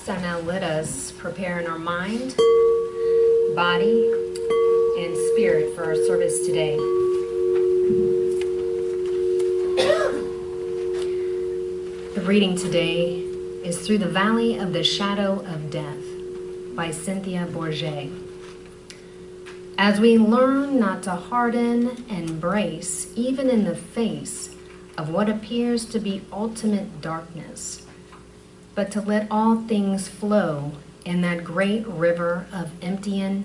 So now let us prepare in our mind, body, and spirit for our service today. The reading today is Through the Valley of the Shadow of Death by Cynthia Bourget. As we learn not to harden and brace, even in the face of what appears to be ultimate darkness, but to let all things flow in that great river of emptying,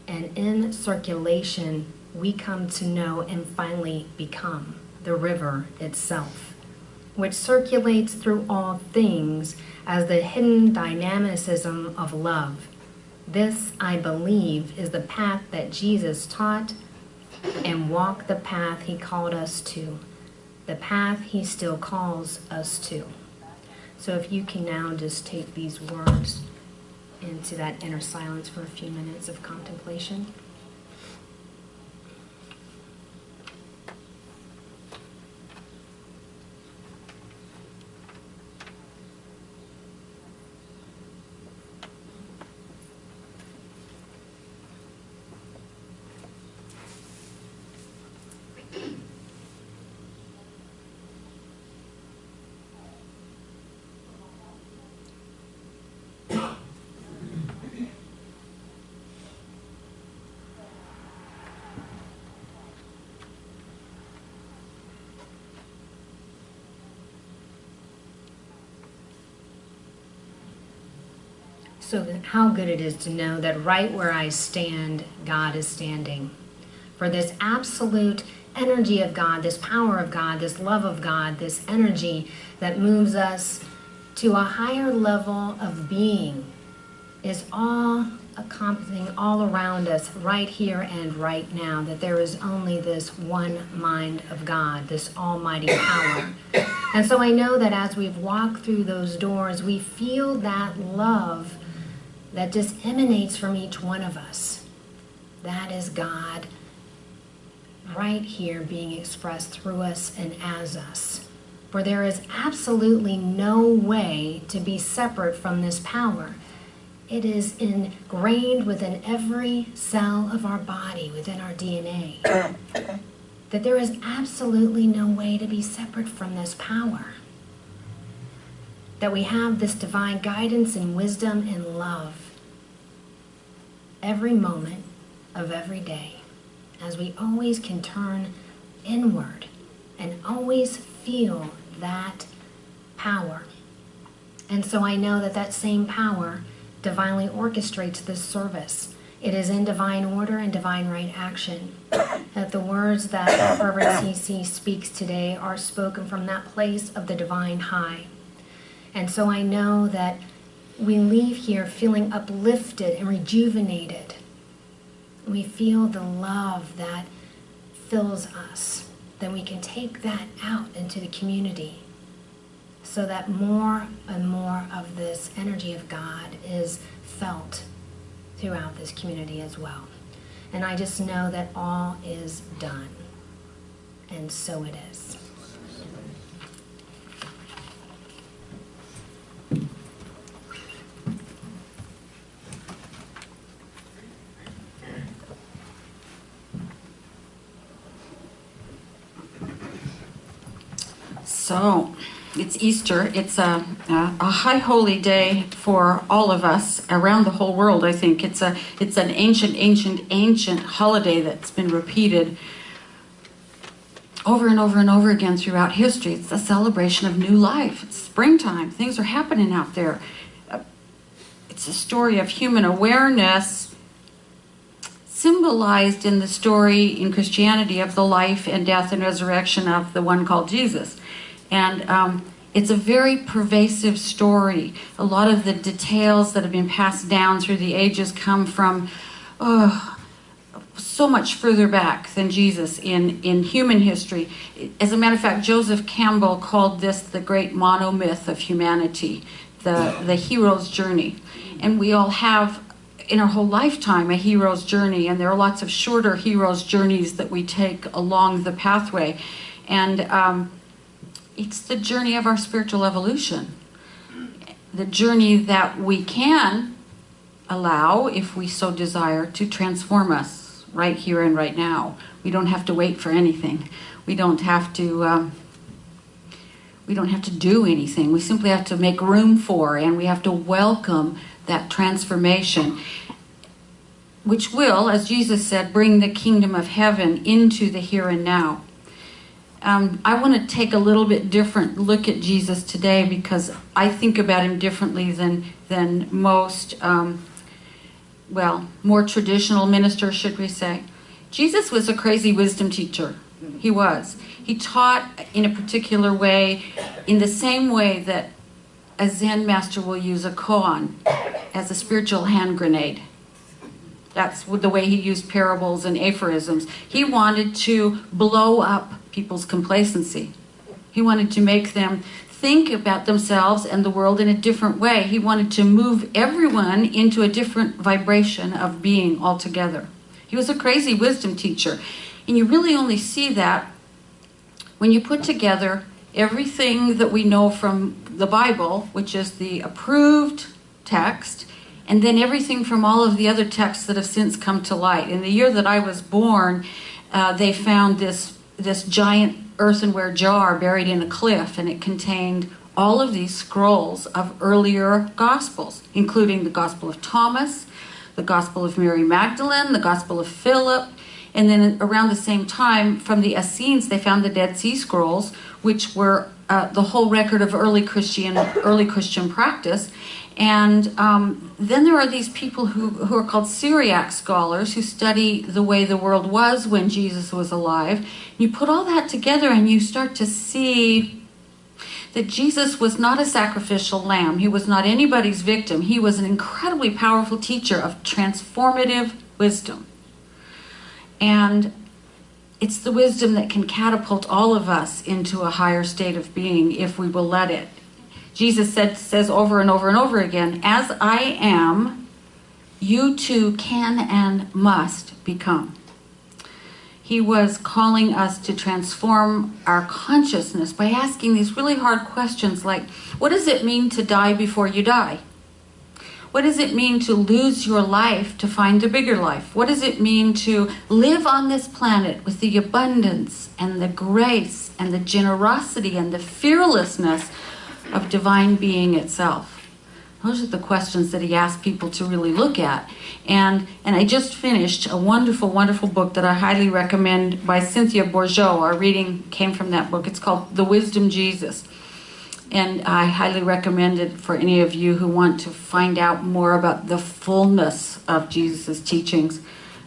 and in circulation we come to know and finally become the river itself, which circulates through all things as the hidden dynamicism of love. This, I believe, is the path that Jesus taught, and walk the path he called us to, the path he still calls us to. So if you can now just take these words into that inner silence for a few minutes of contemplation. So how good it is to know that right where I stand, God is standing. For this absolute energy of God, this power of God, this love of God, this energy that moves us to a higher level of being is all encompassing all around us right here and right now, that there is only this one mind of God, this almighty power. And so I know that as we've walked through those doors, we feel that love that just emanates from each one of us. That is God right here being expressed through us and as us. For there is absolutely no way to be separate from this power. It is ingrained within every cell of our body, within our DNA, that there is absolutely no way to be separate from this power. That we have this divine guidance and wisdom and love every moment of every day, as we always can turn inward and always feel that power. And so I know that that same power divinely orchestrates this service. It is in divine order and divine right action. That the words that Reverend CC speaks today are spoken from that place of the divine high. And so I know that we leave here feeling uplifted and rejuvenated. We feel the love that fills us. Then we can take that out into the community so that more and more of this energy of God is felt throughout this community as well. And I just know that all is done. And so it is. So, it's Easter. It's a high holy day for all of us around the whole world, I think. It's an ancient holiday that's been repeated over and over and over again throughout history. It's a celebration of new life. It's springtime. Things are happening out there. It's a story of human awareness symbolized in the story in Christianity of the life and death and resurrection of the one called Jesus. And it's a very pervasive story. A lot of the details that have been passed down through the ages come from so much further back than Jesus in human history. As a matter of fact, Joseph Campbell called this the great monomyth of humanity, the hero's journey. And we all have, in our whole lifetime, a hero's journey, and there are lots of shorter hero's journeys that we take along the pathway. And it's the journey of our spiritual evolution. the journey that we can allow, if we so desire, to transform us right here and right now. We don't have to wait for anything. We don't have to do anything. We simply have to make room for, and we have to welcome that transformation, which will, as Jesus said, bring the kingdom of heaven into the here and now. I want to take a little bit different look at Jesus today, because I think about him differently than most, more traditional ministers, should we say. Jesus was a crazy wisdom teacher. He was. He taught in a particular way, in the same way that a Zen master will use a koan as a spiritual hand grenade. That's the way he used parables and aphorisms. He wanted to blow up people's complacency. He wanted to make them think about themselves and the world in a different way. He wanted to move everyone into a different vibration of being altogether. He was a crazy wisdom teacher. And you really only see that when you put together everything that we know from the Bible, which is the approved text, and then everything from all of the other texts that have since come to light. In the year that I was born, they found this giant earthenware jar buried in a cliff, and it contained all of these scrolls of earlier Gospels, including the Gospel of Thomas, the Gospel of Mary Magdalene, the Gospel of Philip, and then around the same time, from the Essenes, they found the Dead Sea Scrolls, which were the whole record of early Christian practice. And then there are these people who are called Syriac scholars, who study the way the world was when Jesus was alive. You put all that together and you start to see that Jesus was not a sacrificial lamb. He was not anybody's victim. He was an incredibly powerful teacher of transformative wisdom. And it's the wisdom that can catapult all of us into a higher state of being if we will let it. Jesus says over and over and over again, as I am, you too can and must become. He was calling us to transform our consciousness by asking these really hard questions like, what does it mean to die before you die? What does it mean to lose your life to find a bigger life? What does it mean to live on this planet with the abundance and the grace and the generosity and the fearlessness of divine being itself? Those are the questions that he asked people to really look at. And I just finished a wonderful, wonderful book that I highly recommend by Cynthia Bourgeault. Our reading came from that book. It's called The Wisdom Jesus. And I highly recommend it for any of you who want to find out more about the fullness of Jesus' teachings.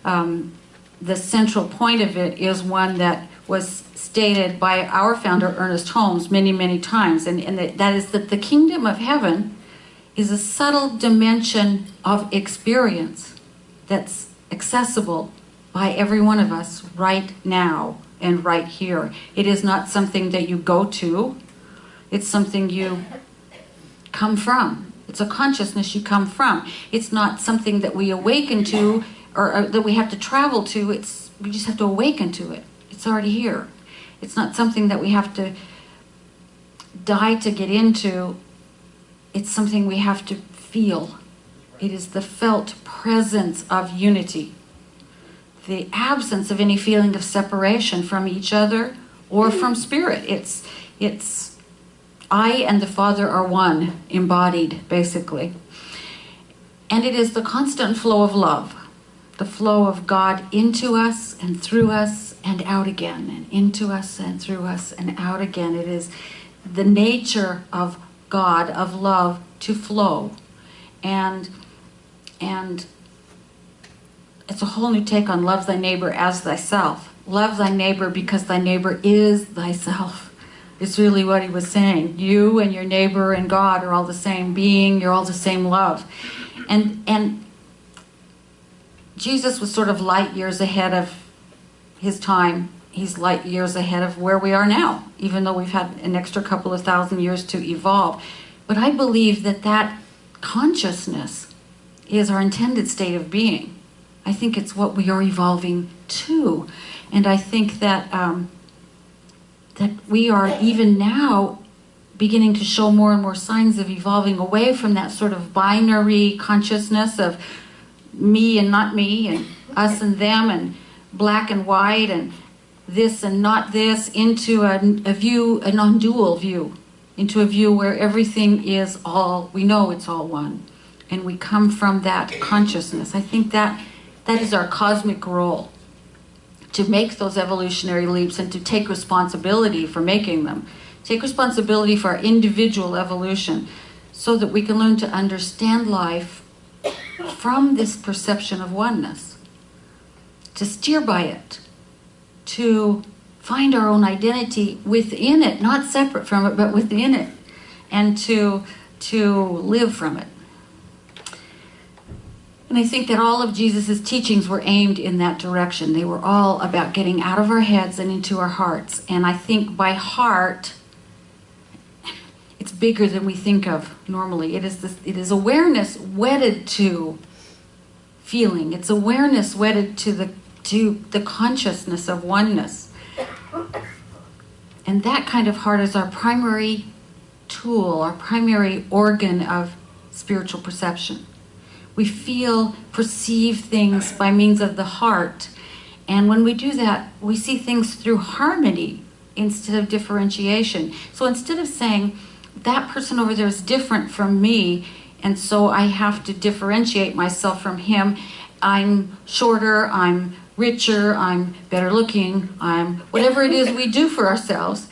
The central point of it is one that was stated by our founder, Ernest Holmes, many, many times. And that is that the kingdom of heaven is a subtle dimension of experience that's accessible by every one of us right now and right here. It is not something that you go to. It's something you come from. It's a consciousness you come from. It's not something that we awaken to or that we have to travel to. We just have to awaken to it. It's already here. It's not something that we have to die to get into. It's something we have to feel. It is the felt presence of unity. The absence of any feeling of separation from each other or from spirit. It's I and the Father are one, embodied, basically. And it is the constant flow of love, the flow of God into us and through us and out again, and into us and through us and out again. It is the nature of God, of love, to flow. And it's a whole new take on love thy neighbor as thyself. Love thy neighbor because thy neighbor is thyself. It's really what he was saying. You and your neighbor and God are all the same being. You're all the same love. And Jesus was sort of light years ahead of his time. He's light years ahead of where we are now, even though we've had an extra couple of thousand years to evolve. But I believe that consciousness is our intended state of being. I think it's what we are evolving to. And I think that that we are even now beginning to show more and more signs of evolving away from that sort of binary consciousness of me and not me, and us and them, and black and white, and this and not this, into a view, a non-dual view, into a view where everything is all, we know it's all one. And we come from that consciousness. I think that is our cosmic role, to make those evolutionary leaps and to take responsibility for making them. Take responsibility for our individual evolution so that we can learn to understand life from this perception of oneness, to steer by it, to find our own identity within it, not separate from it, but within it, and to live from it. And I think that all of Jesus' teachings were aimed in that direction. They were all about getting out of our heads and into our hearts. And I think by heart, it's bigger than we think of normally. It is awareness wedded to feeling. It's awareness wedded to the consciousness of oneness. And that kind of heart is our primary tool, our primary organ of spiritual perception. We feel, perceive things by means of the heart. And when we do that, we see things through harmony instead of differentiation. So instead of saying, that person over there is different from me, and so I have to differentiate myself from him, I'm shorter, I'm richer, I'm better looking, I'm whatever it is we do for ourselves.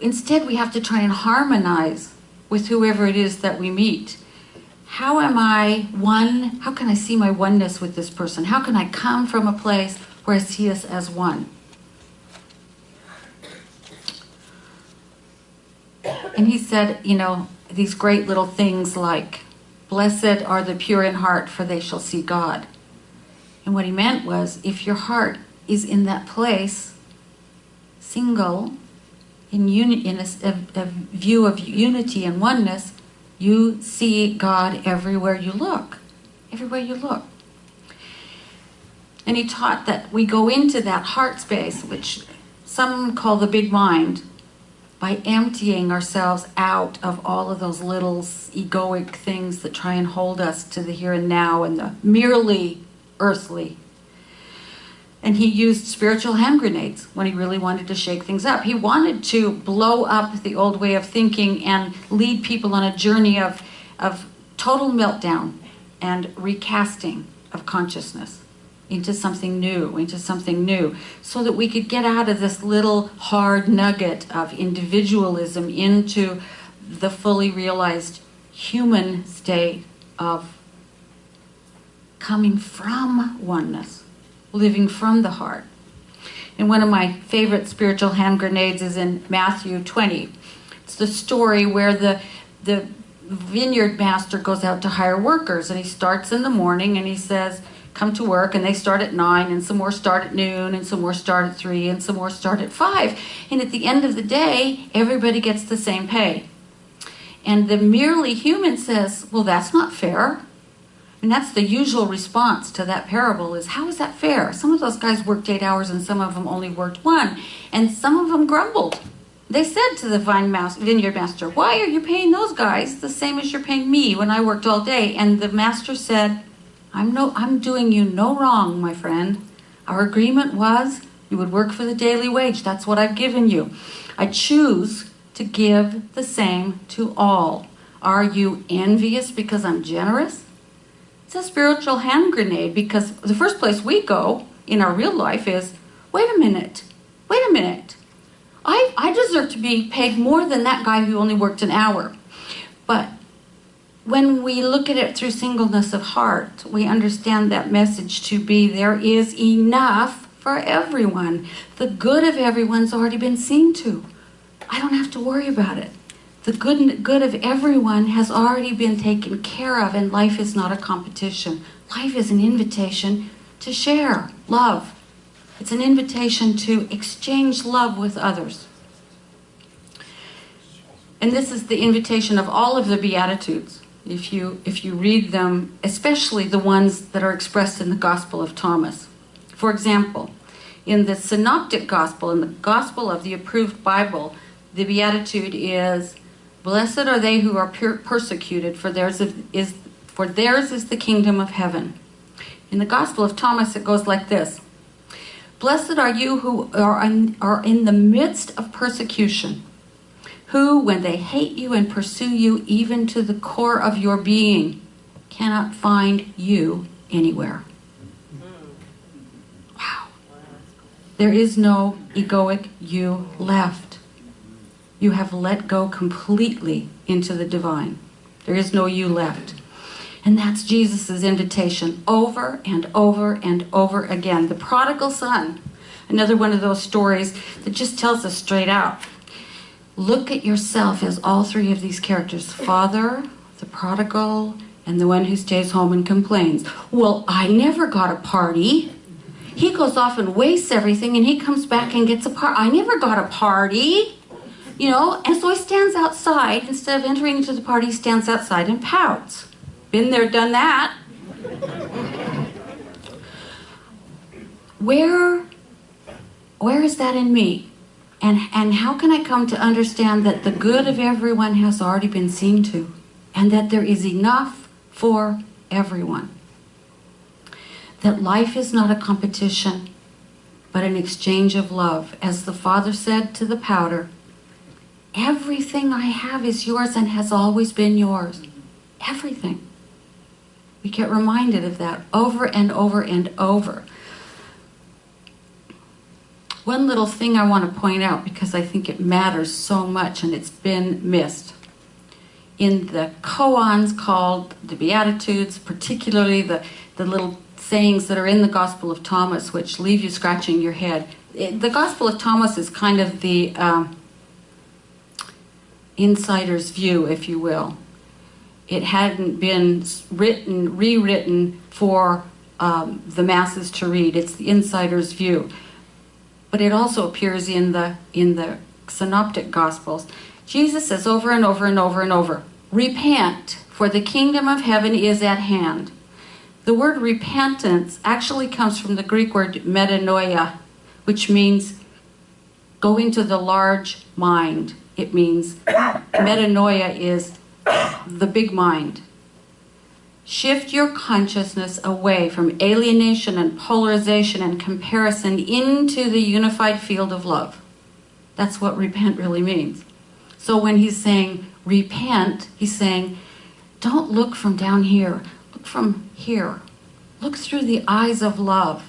Instead, we have to try and harmonize with whoever it is that we meet. How am I one? How can I see my oneness with this person? How can I come from a place where I see us as one? And he said, these great little things like, blessed are the pure in heart, for they shall see God. And what he meant was, if your heart is in that place, single, in a view of unity and oneness, you see God everywhere you look. Everywhere you look. And he taught that we go into that heart space, which some call the big mind, by emptying ourselves out of all of those little egoic things that try and hold us to the here and now and the merely earthly. And he used spiritual hand grenades when he really wanted to shake things up. He wanted to blow up the old way of thinking and lead people on a journey of total meltdown and recasting of consciousness into something new, so that we could get out of this little hard nugget of individualism into the fully realized human state of coming from oneness. Living from the heart. And one of my favorite spiritual hand grenades is in Matthew 20. It's the story where the vineyard master goes out to hire workers, and he starts in the morning and he says, come to work, and they start at 9, and some more start at noon, and some more start at 3, and some more start at 5. And at the end of the day, everybody gets the same pay. And the merely human says, well, that's not fair. And that's the usual response to that parable is, how is that fair? Some of those guys worked 8 hours and some of them only worked 1. And some of them grumbled. They said to the vineyard master, why are you paying those guys the same as you're paying me when I worked all day? And the master said, I'm doing you no wrong, my friend. Our agreement was you would work for the daily wage. That's what I've given you. I choose to give the same to all. Are you envious because I'm generous? It's a spiritual hand grenade, because the first place we go in our real life is, wait a minute. I deserve to be paid more than that guy who only worked an hour. But when we look at it through singleness of heart, we understand that message to be there is enough for everyone. The good of everyone's already been seen to. I don't have to worry about it. The good of everyone has already been taken care of, and life is not a competition. Life is an invitation to share love. It's an invitation to exchange love with others. And this is the invitation of all of the Beatitudes. If you read them, especially the ones that are expressed in the Gospel of Thomas. For example, in the Synoptic Gospel, in the Gospel of the Approved Bible, the Beatitude is, Blessed are they who are persecuted, for theirs is the kingdom of heaven. In the Gospel of Thomas, it goes like this. Blessed are you who are in the midst of persecution, who, when they hate you and pursue you even to the core of your being, cannot find you anywhere. Wow. There is no egoic you left. You have let go completely into the divine. There is no you left. And that's Jesus' invitation over and over and over again. The prodigal son, another one of those stories that just tells us straight out. Look at yourself as all three of these characters, father, the prodigal, and the one who stays home and complains. Well, I never got a party. He goes off and wastes everything, and he comes back and gets a party. I never got a party. And so he stands outside. Instead of entering into the party, he stands outside and pouts. Been there, done that. Where is that in me? And how can I come to understand that the good of everyone has already been seen to, and that there is enough for everyone? That life is not a competition, but an exchange of love. As the Father said to the powder, everything I have is yours and has always been yours. Everything. We get reminded of that over and over and over. One little thing I want to point out, because I think it matters so much and it's been missed. In the koans called the Beatitudes, particularly the little sayings that are in the Gospel of Thomas, which leave you scratching your head. The Gospel of Thomas is kind of the insider's view, if you will. It hadn't been rewritten for the masses to read. It's the insider's view. But it also appears in the synoptic Gospels. Jesus says over and over and over and over, repent, for the kingdom of heaven is at hand. The word repentance actually comes from the Greek word metanoia, which means go into the large mind. It means metanoia is the big mind. Shift your consciousness away from alienation and polarization and comparison into the unified field of love. That's what repent really means. So when he's saying repent, he's saying don't look from down here. Look from here. Look through the eyes of love.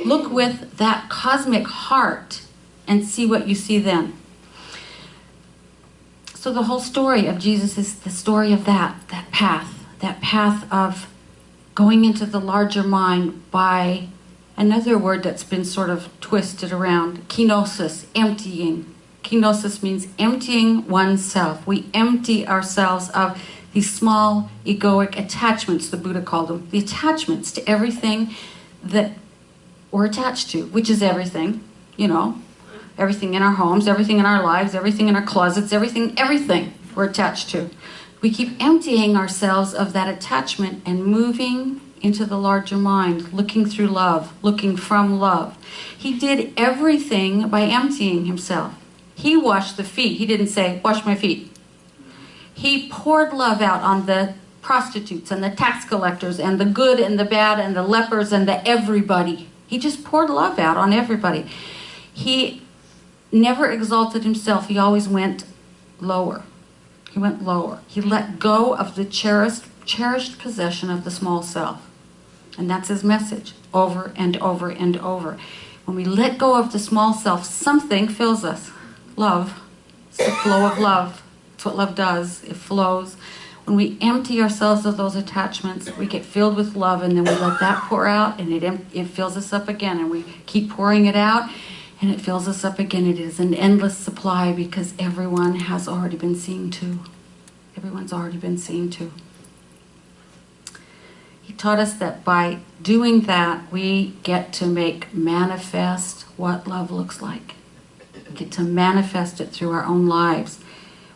Look with that cosmic heart and see what you see then. So the whole story of Jesus is the story of that path of going into the larger mind by another word that's been sort of twisted around, kenosis, emptying. Kenosis means emptying oneself. We empty ourselves of these small egoic attachments, the Buddha called them, the attachments to everything that we're attached to, which is everything, everything in our homes, everything in our lives, everything in our closets, everything we're attached to. We keep emptying ourselves of that attachment and moving into the larger mind, looking through love, looking from love. He did everything by emptying himself. He washed the feet. He didn't say, wash my feet. He poured love out on the prostitutes and the tax collectors and the good and the bad and the lepers and the everybody. He just poured love out on everybody. He never exalted himself. He always went lower. He went lower. He let go of the cherished possession of the small self. And that's his message, over and over and over. When we let go of the small self, something fills us. Love. It's the flow of love. It's what love does. It flows. When we empty ourselves of those attachments, we get filled with love, and then we let that pour out, and it fills us up again, and we keep pouring it out, and it fills us up again. It is an endless supply because everyone has already been seen to. Everyone's already been seen to. He taught us that by doing that, we get to make manifest what love looks like. We get to manifest it through our own lives.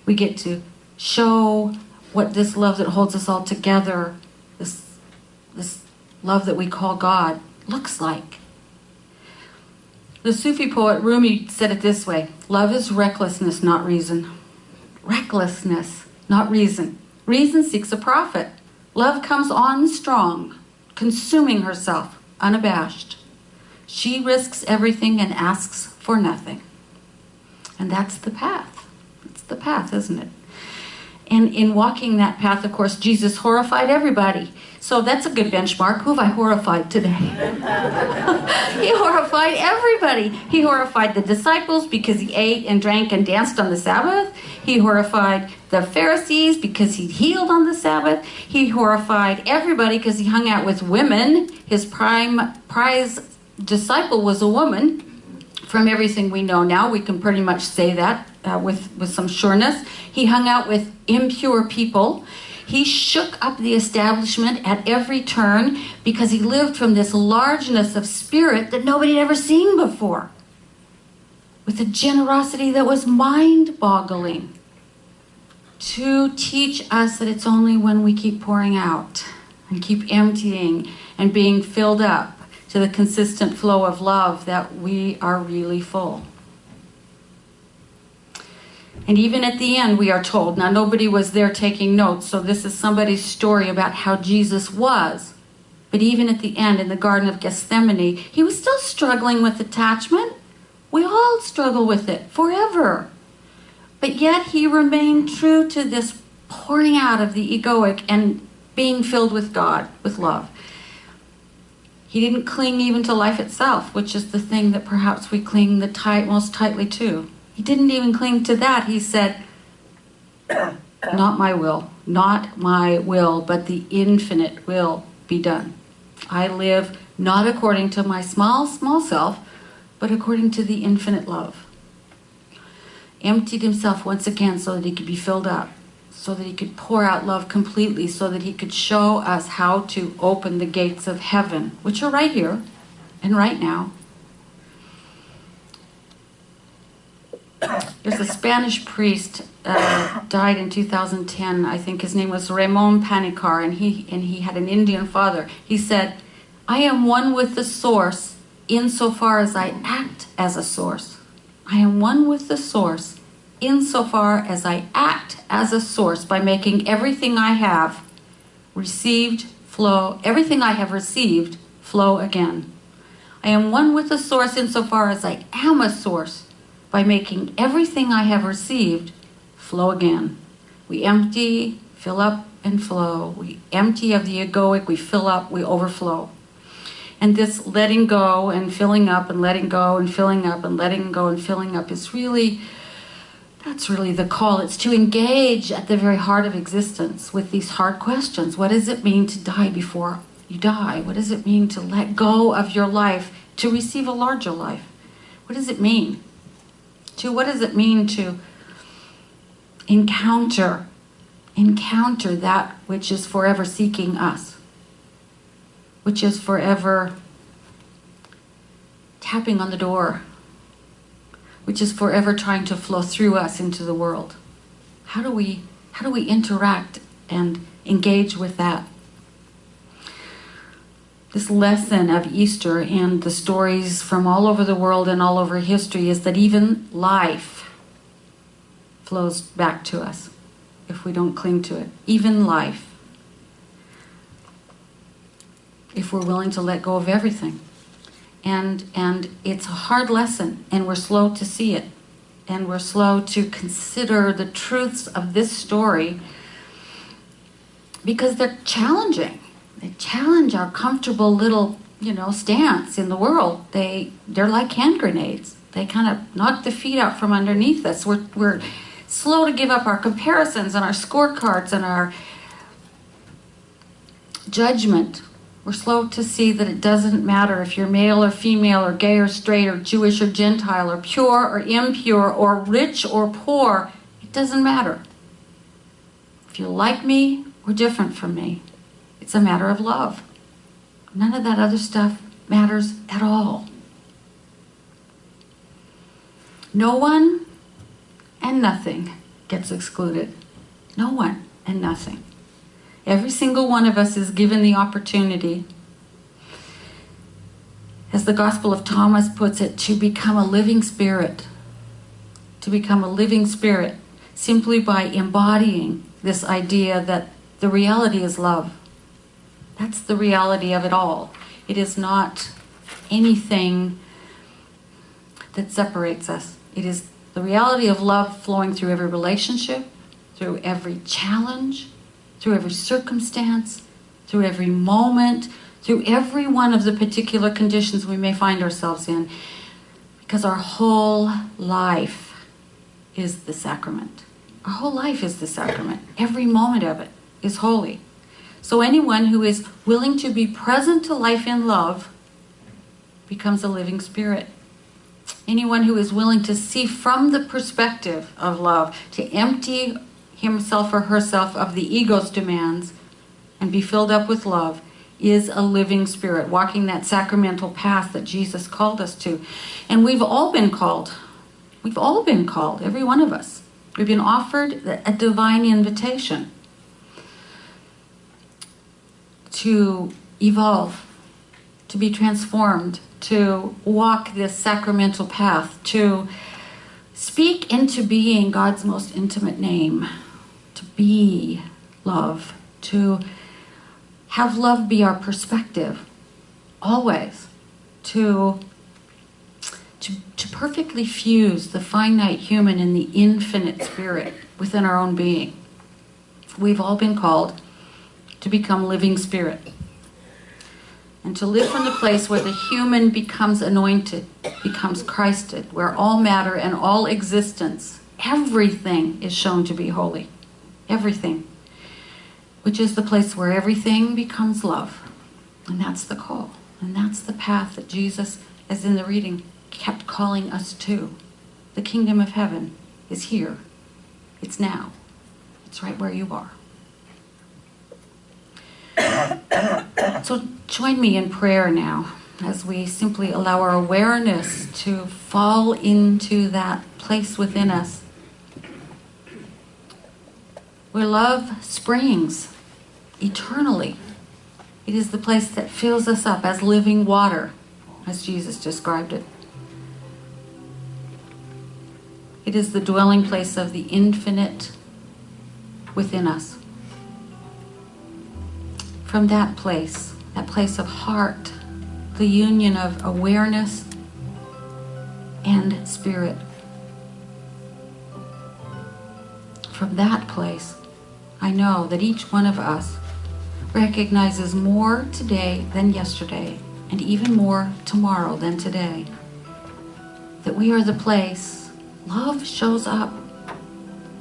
We get to show what this love that holds us all together, this love that we call God, looks like. The Sufi poet Rumi said it this way: love is recklessness, not reason. recklessness, not reason. Reason seeks a profit. Love comes on strong, consuming herself, unabashed. She risks everything and asks for nothing. And that's the path. It's the path, isn't it? And in walking that path, of course, Jesus horrified everybody. So that's a good benchmark. Who have I horrified today? He horrified everybody. He horrified the disciples because he ate and drank and danced on the Sabbath. He horrified the Pharisees because he healed on the Sabbath. He horrified everybody because he hung out with women. His prize disciple was a woman. From everything we know now, we can pretty much say that with some sureness. He hung out with impure people. He shook up the establishment at every turn because he lived from this largeness of spirit that nobody had ever seen before, with a generosity that was mind-boggling, to teach us that it's only when we keep pouring out and keep emptying and being filled up to the consistent flow of love that we are really full. And even at the end, we are told, now nobody was there taking notes, so this is somebody's story about how Jesus was. But even at the end, in the Garden of Gethsemane, he was still struggling with attachment. We all struggle with it forever. But yet he remained true to this pouring out of the egoic and being filled with God, with love. He didn't cling even to life itself, which is the thing that perhaps we cling most tightly to. He didn't even cling to that. He said, not my will, but the infinite will be done. I live not according to my small self, but according to the infinite love. Emptied himself once again so that he could be filled up, so that he could pour out love completely, so that he could show us how to open the gates of heaven, which are right here and right now. There's a Spanish priest, died in 2010. I think his name was Ramon Panicar, and he had an Indian father. He said, I am one with the source insofar as I act as a source. I am one with the source insofar as I act as a source by making everything I have received flow again. I am one with the source insofar as I am a source by making everything I have received flow again. We empty, fill up, and flow. We empty of the egoic, we fill up, we overflow. And this letting go and filling up and letting go and filling up and letting go and filling up is really, that's really the call. It's to engage at the very heart of existence with these hard questions. What does it mean to die before you die? What does it mean to let go of your life to receive a larger life? What does it mean? What does it mean to encounter that which is forever seeking us, which is forever tapping on the door, which is forever trying to flow through us into the world? How do we interact and engage with that? This lesson of Easter and the stories from all over the world and all over history is that even life flows back to us if we don't cling to it. Even life. If we're willing to let go of everything. And it's a hard lesson, and we're slow to see it. And we're slow to consider the truths of this story because they're challenging. They challenge our comfortable little, stance in the world. They're like hand grenades. They kind of knock the feet out from underneath us. We're slow to give up our comparisons and our scorecards and our judgment. We're slow to see that it doesn't matter if you're male or female or gay or straight or Jewish or Gentile or pure or impure or rich or poor. It doesn't matter. If you're like me or different from me, it's a matter of love. None of that other stuff matters at all. No one and nothing gets excluded. No one and nothing. Every single one of us is given the opportunity, as the Gospel of Thomas puts it, to become a living spirit. To become a living spirit. simply by embodying this idea that the reality is love. That's the reality of it all. It is not anything that separates us. It is the reality of love flowing through every relationship, through every challenge, through every circumstance, through every moment, through every one of the particular conditions we may find ourselves in. Because our whole life is the sacrament. Our whole life is the sacrament. Every moment of it is holy. So anyone who is willing to be present to life in love becomes a living spirit. Anyone who is willing to see from the perspective of love, to empty himself or herself of the ego's demands and be filled up with love, is a living spirit, walking that sacramental path that Jesus called us to. And we've all been called. We've all been called, every one of us. We've been offered a divine invitation to evolve, to be transformed, to walk this sacramental path, to speak into being God's most intimate name, to be love, to have love be our perspective, always, to perfectly fuse the finite human and the infinite spirit within our own being. We've all been called to become living spirit and to live from the place where the human becomes anointed, becomes Christed, where all matter and all existence, everything is shown to be holy. Everything. Which is the place where everything becomes love. And that's the call. And that's the path that Jesus, as in the reading, kept calling us to. The kingdom of heaven is here. It's now. It's right where you are. So join me in prayer now as we simply allow our awareness to fall into that place within us where love springs eternally. It is the place that fills us up as living water, as Jesus described it. It is the dwelling place of the infinite within us. From that place of heart, the union of awareness and spirit. From that place, I know that each one of us recognizes more today than yesterday, and even more tomorrow than today. That we are the place love shows up.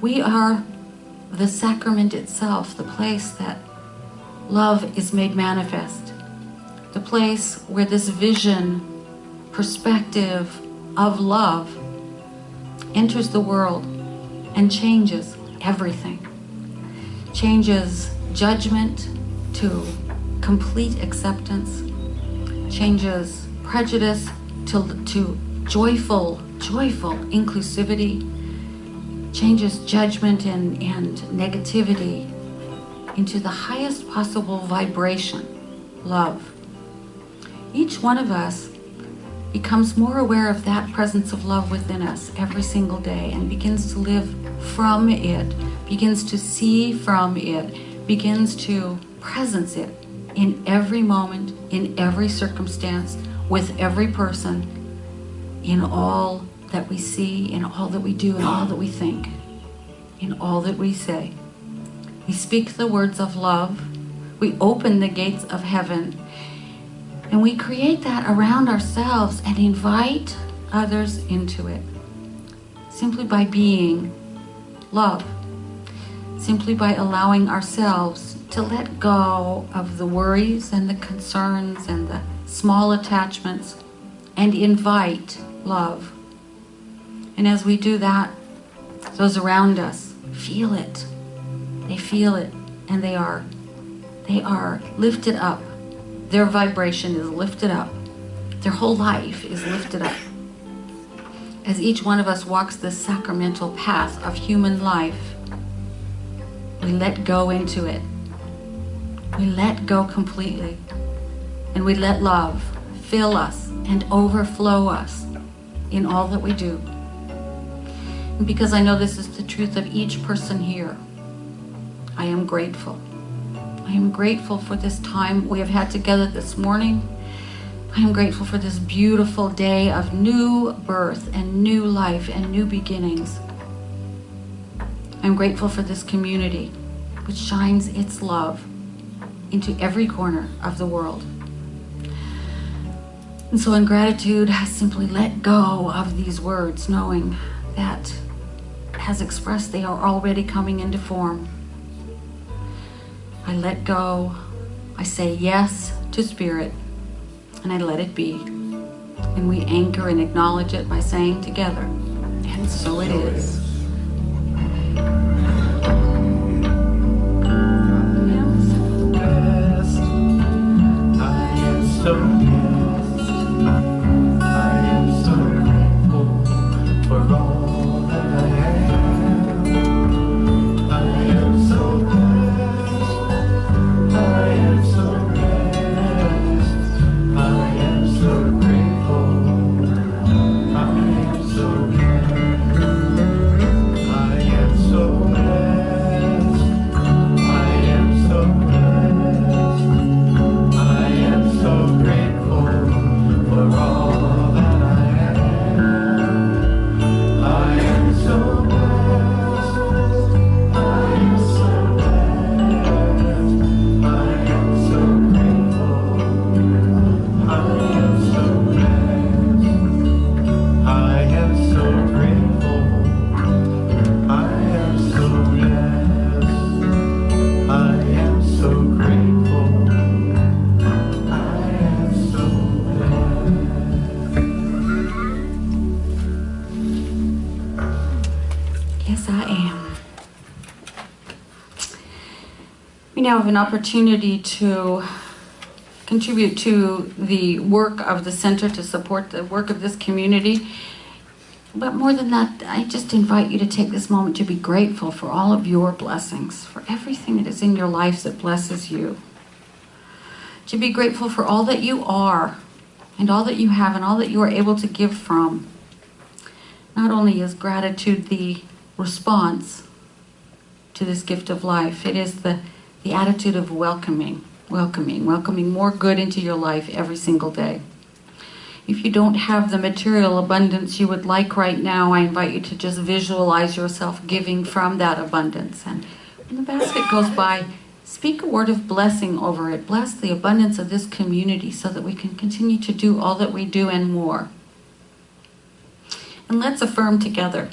We are the sacrament itself, the place that love is made manifest. The place where this vision, perspective of love enters the world and changes everything. Changes judgment to complete acceptance. Changes prejudice to joyful inclusivity. Changes judgment and negativity into the highest possible vibration, love. Each one of us becomes more aware of that presence of love within us every single day and begins to live from it, begins to see from it, begins to presence it in every moment, in every circumstance, with every person, in all that we see, in all that we do, in all that we think, in all that we say. We speak the words of love. We open the gates of heaven. And we create that around ourselves and invite others into it. Simply by being love. Simply by allowing ourselves to let go of the worries and the concerns and the small attachments and invite love. And as we do that, those around us feel it. They feel it, and they are lifted up. Their vibration is lifted up. Their whole life is lifted up. As each one of us walks this sacramental path of human life, we let go into it. We let go completely. And we let love fill us and overflow us in all that we do. And because I know this is the truth of each person here, I am grateful. I am grateful for this time we have had together this morning. I am grateful for this beautiful day of new birth and new life and new beginnings. I'm grateful for this community which shines its love into every corner of the world. And so in gratitude, I simply let go of these words, knowing that as expressed, they are already coming into form. I let go, I say yes to Spirit, and I let it be. And we anchor and acknowledge it by saying together, and so it is. Now have an opportunity to contribute to the work of the center, to support the work of this community. But more than that, I just invite you to take this moment to be grateful for all of your blessings, for everything that is in your life that blesses you. To be grateful for all that you are, and all that you have, and all that you are able to give from. Not only is gratitude the response to this gift of life, it is the attitude of welcoming more good into your life every single day. If you don't have the material abundance you would like right now, I invite you to just visualize yourself giving from that abundance. And when the basket goes by, speak a word of blessing over it. Bless the abundance of this community so that we can continue to do all that we do and more. And let's affirm together.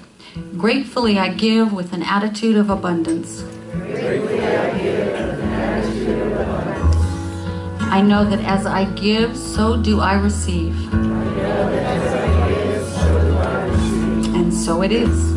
Gratefully I give with an attitude of abundance. Gratefully I give with an attitude of abundance. I know that as I give, so do I receive. I know that as I give, so do I receive. And so it is.